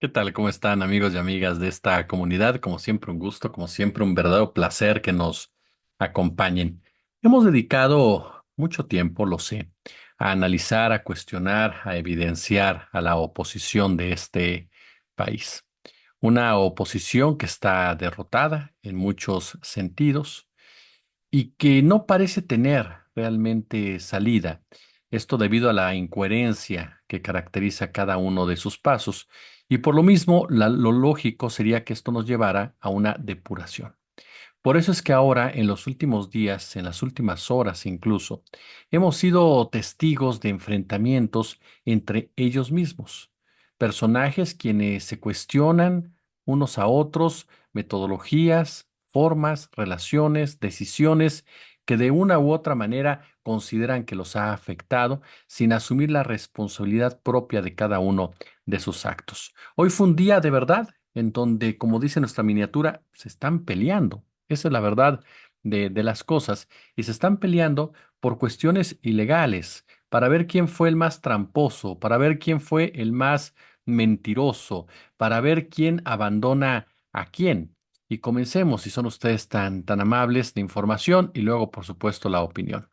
¿Qué tal? ¿Cómo están amigos y amigas de esta comunidad? Como siempre, un gusto, como siempre, un verdadero placer que nos acompañen. Hemos dedicado mucho tiempo, lo sé, a analizar, a cuestionar, a evidenciar a la oposición de este país. Una oposición que está derrotada en muchos sentidos y que no parece tener realmente salida. Esto debido a la incoherencia que caracteriza cada uno de sus pasos. Y por lo mismo, lo lógico sería que esto nos llevara a una depuración. Por eso es que ahora, en los últimos días, en las últimas horas incluso, hemos sido testigos de enfrentamientos entre ellos mismos. Personajes quienes se cuestionan unos a otros metodologías, formas, relaciones, decisiones que de una u otra manera consideran que los ha afectado sin asumir la responsabilidad propia de cada uno de sus actos. Hoy fue un día de verdad en donde, como dice nuestra miniatura, se están peleando. Esa es la verdad de las cosas. Y se están peleando por cuestiones ilegales, para ver quién fue el más tramposo, para ver quién fue el más mentiroso, para ver quién abandona a quién. Y comencemos, si son ustedes tan amables, de información y luego, por supuesto, la opinión.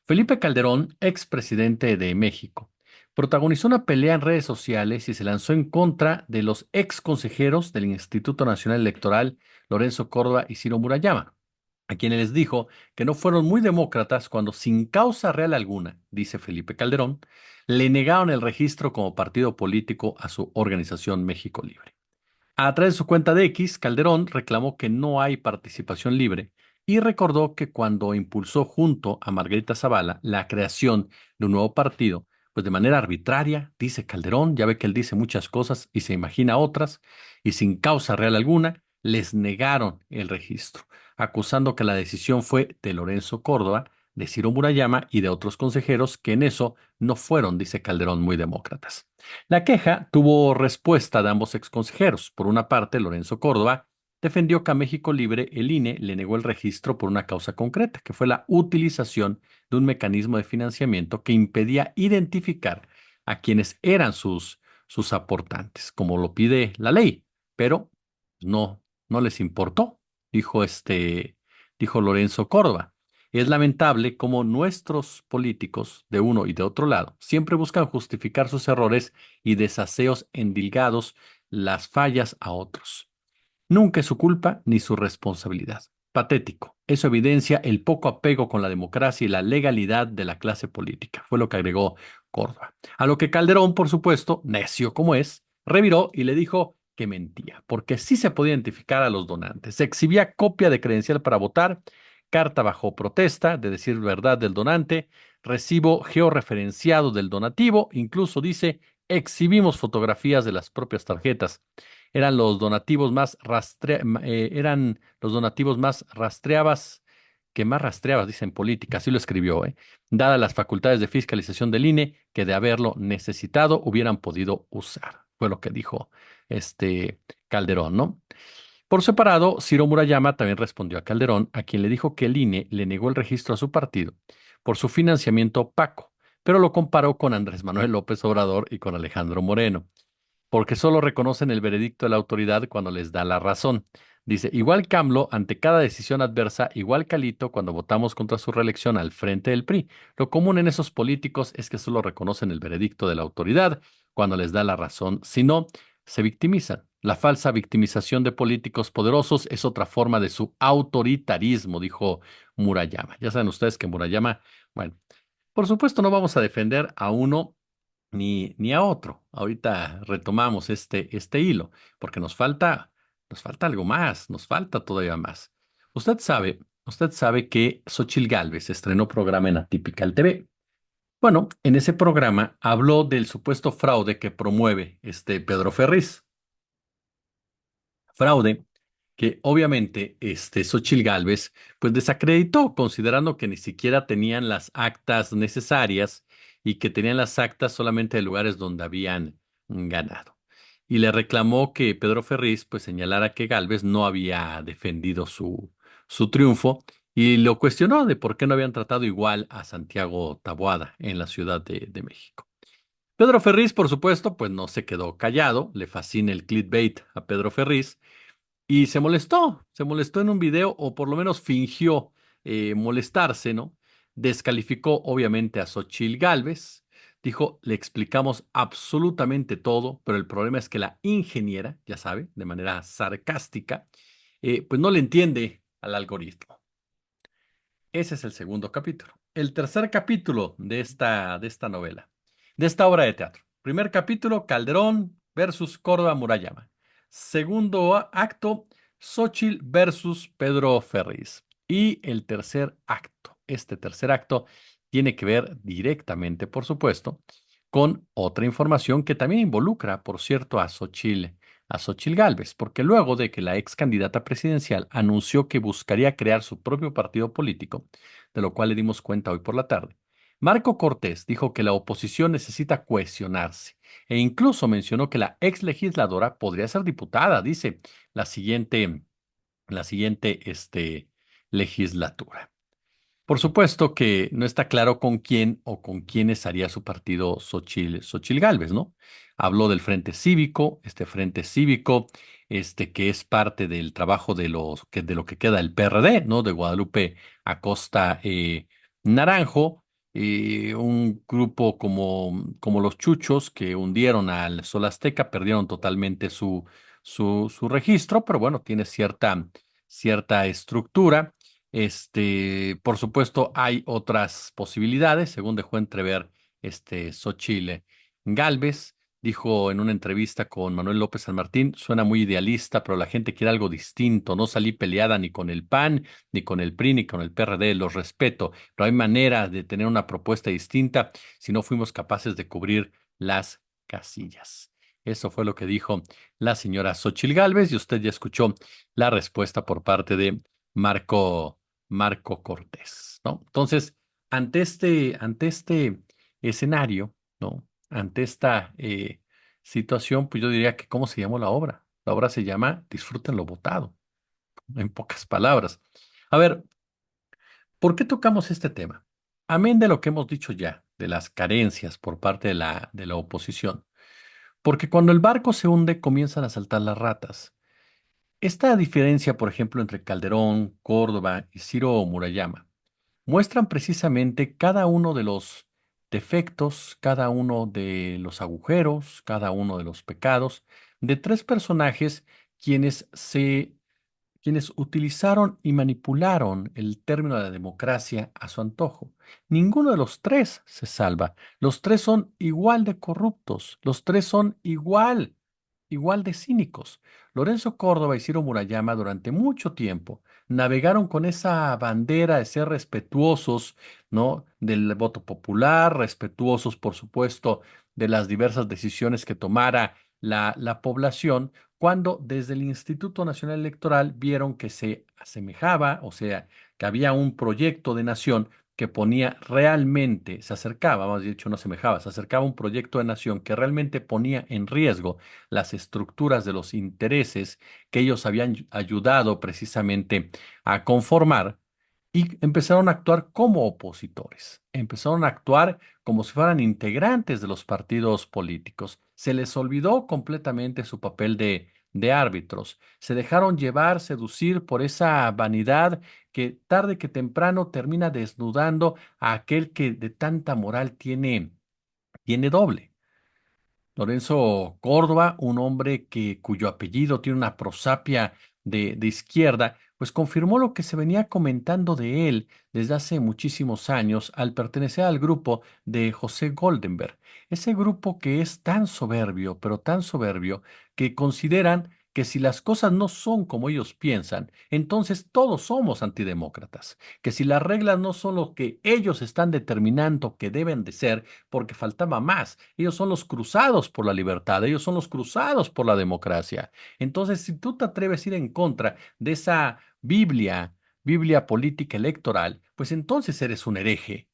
Felipe Calderón, expresidente de México, protagonizó una pelea en redes sociales y se lanzó en contra de los ex consejeros del Instituto Nacional Electoral, Lorenzo Córdoba y Ciro Murayama, a quienes les dijo que no fueron muy demócratas cuando, sin causa real alguna, dice Felipe Calderón, le negaron el registro como partido político a su organización México Libre. A través de su cuenta de X, Calderón reclamó que no hay participación libre y recordó que cuando impulsó junto a Margarita Zavala la creación de un nuevo partido, pues de manera arbitraria, dice Calderón, ya ve que él dice muchas cosas y se imagina otras, y sin causa real alguna, les negaron el registro, acusando que la decisión fue de Lorenzo Córdoba, de Ciro Murayama y de otros consejeros que en eso no fueron, dice Calderón, muy demócratas. La queja tuvo respuesta de ambos exconsejeros. Por una parte, Lorenzo Córdoba defendió que a México Libre el INE le negó el registro por una causa concreta, que fue la utilización de un mecanismo de financiamiento que impedía identificar a quienes eran sus aportantes, como lo pide la ley. Pero no les importó, dijo Lorenzo Córdoba. Es lamentable cómo nuestros políticos, de uno y de otro lado, siempre buscan justificar sus errores y desaseos endilgados las fallas a otros. Nunca es su culpa ni su responsabilidad. Patético. Eso evidencia el poco apego con la democracia y la legalidad de la clase política, fue lo que agregó Córdoba. A lo que Calderón, por supuesto, necio como es, reviró y le dijo que mentía, porque sí se podía identificar a los donantes. Se exhibía copia de credencial para votar, carta bajo protesta de decir verdad del donante, recibo georreferenciado del donativo, incluso dice, exhibimos fotografías de las propias tarjetas. Eran los donativos más rastreabas, que más rastreabas, dice en política, así lo escribió, dadas las facultades de fiscalización del INE que de haberlo necesitado hubieran podido usar. Fue lo que dijo este Calderón, ¿no? Por separado, Ciro Murayama también respondió a Calderón, a quien le dijo que el INE le negó el registro a su partido por su financiamiento opaco, pero lo comparó con Andrés Manuel López Obrador y con Alejandro Moreno porque solo reconocen el veredicto de la autoridad cuando les da la razón. Dice, igual que ante cada decisión adversa, igual Calito cuando votamos contra su reelección al frente del PRI. Lo común en esos políticos es que solo reconocen el veredicto de la autoridad cuando les da la razón, si no, se victimizan. La falsa victimización de políticos poderosos es otra forma de su autoritarismo, dijo Murayama. Ya saben ustedes que Murayama, bueno, por supuesto no vamos a defender a uno ni a otro. Ahorita retomamos este hilo, porque nos falta algo más, nos falta todavía más. Usted sabe que Xóchitl Gálvez estrenó programa en Atípica TV. Bueno, en ese programa habló del supuesto fraude que promueve este Pedro Ferriz. Fraude que obviamente Xóchitl Gálvez pues desacreditó, considerando que ni siquiera tenían las actas necesarias y que tenían las actas solamente de lugares donde habían ganado. Y le reclamó que Pedro Ferriz pues señalara que Gálvez no había defendido su triunfo y lo cuestionó de por qué no habían tratado igual a Santiago Taboada en la Ciudad de México. Pedro Ferriz, por supuesto, pues no se quedó callado, le fascina el clickbait a Pedro Ferriz y se molestó en un video o por lo menos fingió molestarse, ¿no? Descalificó obviamente a Xóchitl Gálvez, dijo, le explicamos absolutamente todo, pero el problema es que la ingeniera, ya sabe, de manera sarcástica, pues no le entiende al algoritmo. Ese es el segundo capítulo. El tercer capítulo de esta novela, de esta obra de teatro. Primer capítulo, Calderón versus Córdoba Murayama. Segundo acto, Xóchitl versus Pedro Ferriz. Y el tercer acto, este tercer acto tiene que ver directamente, por supuesto, con otra información que también involucra, por cierto, a Xóchitl Gálvez, porque luego de que la ex candidata presidencial anunció que buscaría crear su propio partido político, de lo cual le dimos cuenta hoy por la tarde, Marco Cortés dijo que la oposición necesita cohesionarse e incluso mencionó que la ex legisladora podría ser diputada, dice, la siguiente, la siguiente, legislatura. Por supuesto que no está claro con quién o con quiénes haría su partido Xóchitl Gálvez, ¿no? Habló del Frente Cívico, este Frente Cívico, que es parte del trabajo de lo que queda del PRD, ¿no? De Guadalupe Acosta Naranjo, un grupo como los Chuchos que hundieron al Sol Azteca, perdieron totalmente su registro, pero bueno, tiene cierta estructura. Por supuesto, hay otras posibilidades, según dejó entrever Xóchitl Gálvez. Dijo en una entrevista con Manuel López San Martín, suena muy idealista, pero la gente quiere algo distinto. No salí peleada ni con el PAN, ni con el PRI, ni con el PRD, los respeto, pero hay manera de tener una propuesta distinta si no fuimos capaces de cubrir las casillas. Eso fue lo que dijo la señora Xóchitl Gálvez y usted ya escuchó la respuesta por parte de Marco Cortés, ¿no? Entonces, ante este escenario, ¿no? Ante esta situación, pues yo diría que ¿cómo se llamó la obra? La obra se llama Disfruten lo votado, en pocas palabras. A ver, ¿por qué tocamos este tema? Amén de lo que hemos dicho ya, de las carencias por parte de la oposición, porque cuando el barco se hunde comienzan a saltar las ratas. Esta diferencia, por ejemplo, entre Calderón, Córdoba y Ciro Murayama muestran precisamente cada uno de los defectos, cada uno de los agujeros, cada uno de los pecados de tres personajes quienes quienes utilizaron y manipularon el término de la democracia a su antojo. Ninguno de los tres se salva. Los tres son igual de corruptos. Los tres son igual de cínicos. Lorenzo Córdoba y Ciro Murayama durante mucho tiempo navegaron con esa bandera de ser respetuosos, ¿no? Del voto popular, respetuosos, por supuesto, de las diversas decisiones que tomara la población cuando desde el Instituto Nacional Electoral vieron que se asemejaba, o sea, que había un proyecto de nación que ponía realmente, se acercaba, más dicho, no asemejaba, se acercaba a un proyecto de nación que realmente ponía en riesgo las estructuras de los intereses que ellos habían ayudado precisamente a conformar y empezaron a actuar como opositores, empezaron a actuar como si fueran integrantes de los partidos políticos. Se les olvidó completamente su papel de árbitros. Se dejaron llevar, seducir por esa vanidad que tarde que temprano termina desnudando a aquel que de tanta moral tiene doble. Lorenzo Córdoba, un hombre cuyo apellido tiene una prosapia de izquierda, pues confirmó lo que se venía comentando de él desde hace muchísimos años al pertenecer al grupo de José Goldenberg. Ese grupo que es tan soberbio, pero tan soberbio, que consideran que si las cosas no son como ellos piensan, entonces todos somos antidemócratas. Que si las reglas no son lo que ellos están determinando que deben de ser, porque faltaba más. Ellos son los cruzados por la libertad, ellos son los cruzados por la democracia. Entonces, si tú te atreves a ir en contra de esa Biblia política electoral, pues entonces eres un hereje.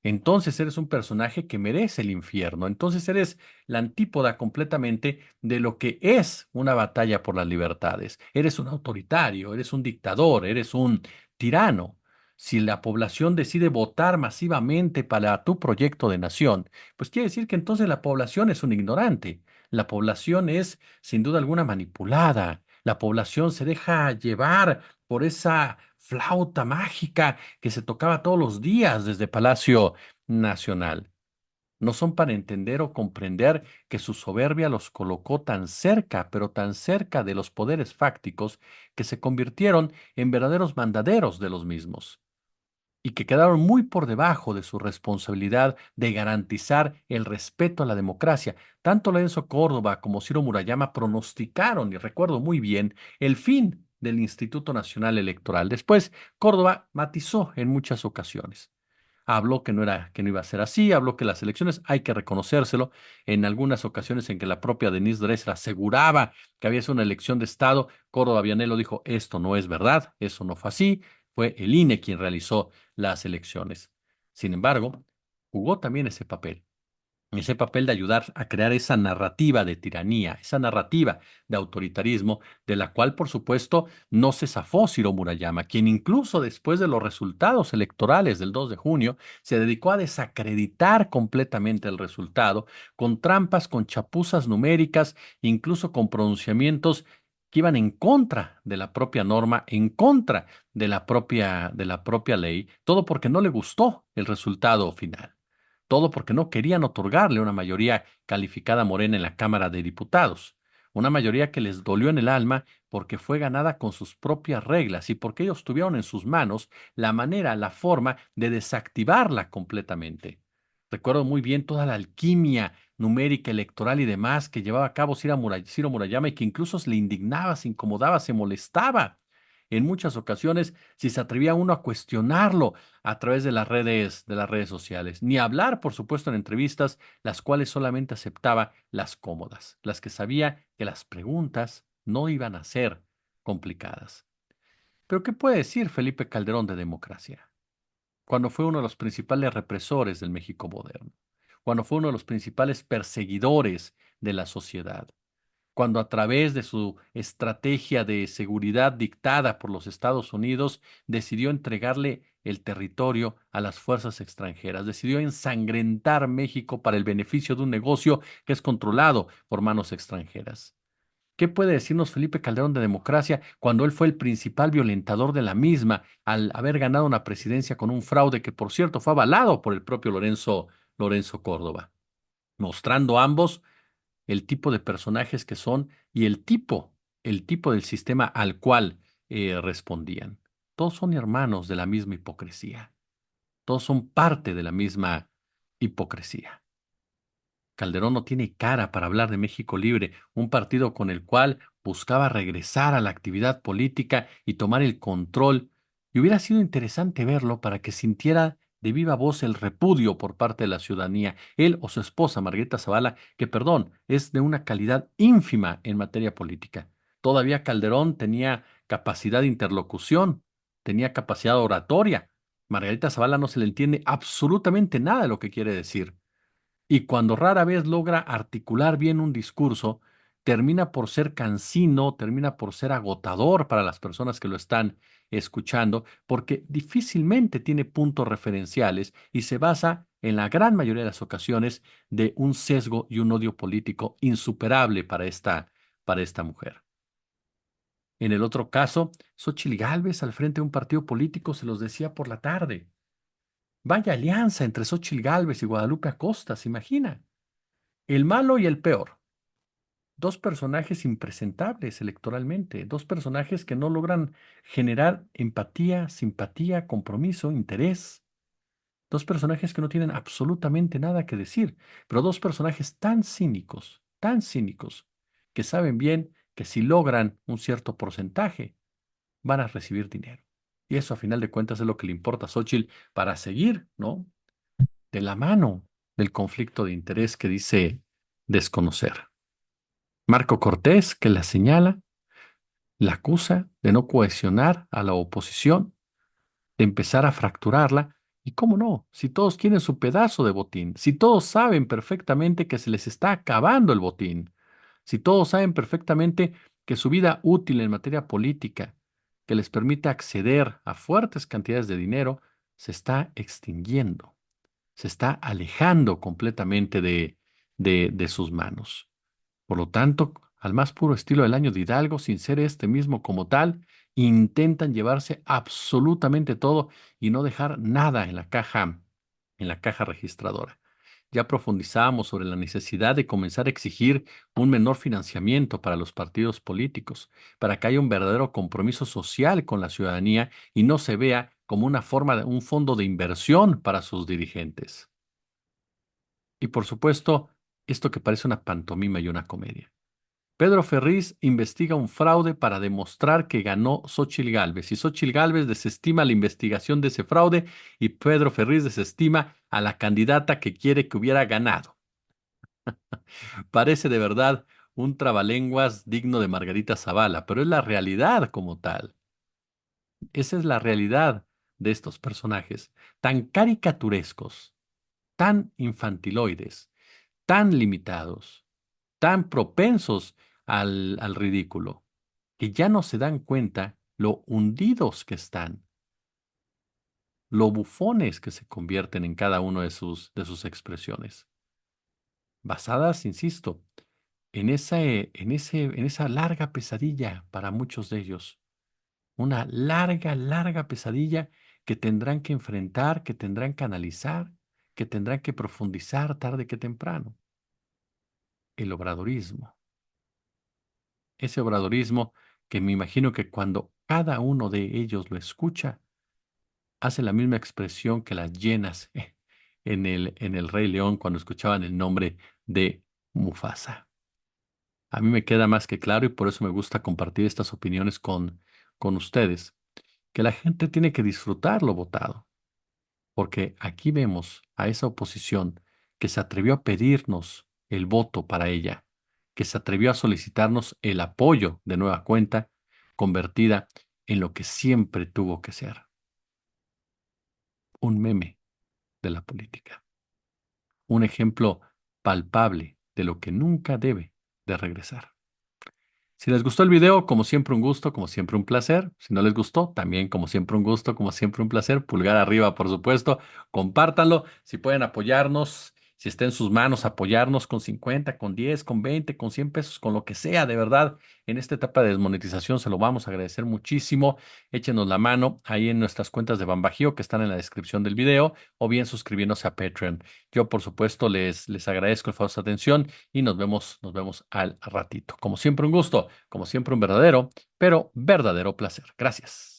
Entonces eres un personaje que merece el infierno. Entonces eres la antípoda completamente de lo que es una batalla por las libertades. Eres un autoritario, eres un dictador, eres un tirano. Si la población decide votar masivamente para tu proyecto de nación, pues quiere decir que entonces la población es un ignorante. La población es, sin duda alguna, manipulada. La población se deja llevar por esa flauta mágica que se tocaba todos los días desde Palacio Nacional. No son para entender o comprender que su soberbia los colocó tan cerca, pero tan cerca de los poderes fácticos, que se convirtieron en verdaderos mandaderos de los mismos y que quedaron muy por debajo de su responsabilidad de garantizar el respeto a la democracia. Tanto Lorenzo Córdoba como Ciro Murayama pronosticaron, y recuerdo muy bien, el fin del Instituto Nacional Electoral. Después, Córdoba matizó en muchas ocasiones. Habló que no iba a ser así, habló que las elecciones hay que reconocérselo. En algunas ocasiones en que la propia Denise Dresser aseguraba que había sido una elección de Estado, Córdoba Vianello dijo, esto no es verdad, eso no fue así, fue el INE quien realizó las elecciones. Sin embargo, jugó también ese papel de ayudar a crear esa narrativa de tiranía, esa narrativa de autoritarismo, de la cual, por supuesto, no se zafó Ciro Murayama, quien incluso después de los resultados electorales del 2 de junio, se dedicó a desacreditar completamente el resultado, con trampas, con chapuzas numéricas, incluso con pronunciamientos que iban en contra de la propia norma, en contra de la propia ley, todo porque no le gustó el resultado final. Todo porque no querían otorgarle una mayoría calificada Morena en la Cámara de Diputados. Una mayoría que les dolió en el alma porque fue ganada con sus propias reglas y porque ellos tuvieron en sus manos la manera, la forma de desactivarla completamente. Recuerdo muy bien toda la alquimia numérica, electoral y demás que llevaba a cabo Ciro Murayama y que incluso se le indignaba, se incomodaba, se molestaba. En muchas ocasiones, si se atrevía uno a cuestionarlo a través de las redes sociales, ni hablar, por supuesto, en entrevistas, las cuales solamente aceptaba las cómodas, las que sabía que las preguntas no iban a ser complicadas. Pero ¿qué puede decir Felipe Calderón de democracia? Cuando fue uno de los principales represores del México moderno, cuando fue uno de los principales perseguidores de la sociedad, cuando a través de su estrategia de seguridad dictada por los Estados Unidos decidió entregarle el territorio a las fuerzas extranjeras, decidió ensangrentar México para el beneficio de un negocio que es controlado por manos extranjeras. ¿Qué puede decirnos Felipe Calderón de democracia cuando él fue el principal violentador de la misma al haber ganado una presidencia con un fraude que, por cierto, fue avalado por el propio Lorenzo Córdoba, mostrando ambos el tipo de personajes que son y el tipo del sistema al cual respondían? Todos son hermanos de la misma hipocresía, todos son parte de la misma hipocresía. Calderón no tiene cara para hablar de México Libre, un partido con el cual buscaba regresar a la actividad política y tomar el control, y hubiera sido interesante verlo para que sintiera de viva voz el repudio por parte de la ciudadanía, él o su esposa, Margarita Zavala, que, perdón, es de una calidad ínfima en materia política. Todavía Calderón tenía capacidad de interlocución, tenía capacidad oratoria. Margarita Zavala no se le entiende absolutamente nada de lo que quiere decir. Y cuando rara vez logra articular bien un discurso, termina por ser cansino, termina por ser agotador para las personas que lo están escuchando, porque difícilmente tiene puntos referenciales y se basa en la gran mayoría de las ocasiones de un sesgo y un odio político insuperable para esta mujer. En el otro caso, Xóchitl Gálvez al frente de un partido político se los decía por la tarde. Vaya alianza entre Xóchitl Gálvez y Guadalupe Acosta, ¿se imagina? El malo y el peor. Dos personajes impresentables electoralmente, dos personajes que no logran generar empatía, simpatía, compromiso, interés. Dos personajes que no tienen absolutamente nada que decir, pero dos personajes tan cínicos, que saben bien que si logran un cierto porcentaje, van a recibir dinero. Y eso a final de cuentas es lo que le importa a Xochitl para seguir, ¿no? De la mano del conflicto de interés que dice desconocer. Marco Cortés, que la señala, la acusa de no cohesionar a la oposición, de empezar a fracturarla. Y cómo no, si todos quieren su pedazo de botín, si todos saben perfectamente que se les está acabando el botín, si todos saben perfectamente que su vida útil en materia política que les permita acceder a fuertes cantidades de dinero se está extinguiendo, se está alejando completamente de sus manos. Por lo tanto, al más puro estilo del año de Hidalgo, sin ser este mismo como tal, intentan llevarse absolutamente todo y no dejar nada en la caja registradora. Ya profundizamos sobre la necesidad de comenzar a exigir un menor financiamiento para los partidos políticos, para que haya un verdadero compromiso social con la ciudadanía y no se vea como una forma de un fondo de inversión para sus dirigentes. Y por supuesto, esto que parece una pantomima y una comedia. Pedro Ferriz investiga un fraude para demostrar que ganó Xóchitl Gálvez y Xóchitl Gálvez desestima la investigación de ese fraude y Pedro Ferriz desestima a la candidata que quiere que hubiera ganado. Parece de verdad un trabalenguas digno de Margarita Zavala, pero es la realidad como tal. Esa es la realidad de estos personajes, tan caricaturescos, tan infantiloides, tan limitados, tan propensos al ridículo, que ya no se dan cuenta lo hundidos que están, lo bufones que se convierten en cada uno de sus expresiones, basadas, insisto, en esa larga pesadilla para muchos de ellos, una larga, larga pesadilla que tendrán que enfrentar, que tendrán que analizar, que tendrán que profundizar tarde que temprano. El obradorismo, ese obradorismo que me imagino que cuando cada uno de ellos lo escucha, hace la misma expresión que las hienas en el Rey León cuando escuchaban el nombre de Mufasa. A mí me queda más que claro y por eso me gusta compartir estas opiniones con ustedes, que la gente tiene que disfrutar lo votado, porque aquí vemos a esa oposición que se atrevió a pedirnos el voto para ella, que se atrevió a solicitarnos el apoyo de nueva cuenta, convertida en lo que siempre tuvo que ser, un meme de la política, un ejemplo palpable de lo que nunca debe de regresar. Si les gustó el video, como siempre un gusto, como siempre un placer. Si no les gustó, también como siempre un gusto, como siempre un placer. Pulgar arriba, por supuesto. Compártanlo. Si pueden apoyarnos, si está en sus manos, apoyarnos con 50, con 10, con 20, con 100 pesos, con lo que sea, de verdad. En esta etapa de desmonetización se lo vamos a agradecer muchísimo. Échenos la mano ahí en nuestras cuentas de Bambajío que están en la descripción del video o bien suscribiéndose a Patreon. Yo, por supuesto, les agradezco el favor de su atención y nos vemos al ratito. Como siempre, un gusto, como siempre, un verdadero, pero verdadero placer. Gracias.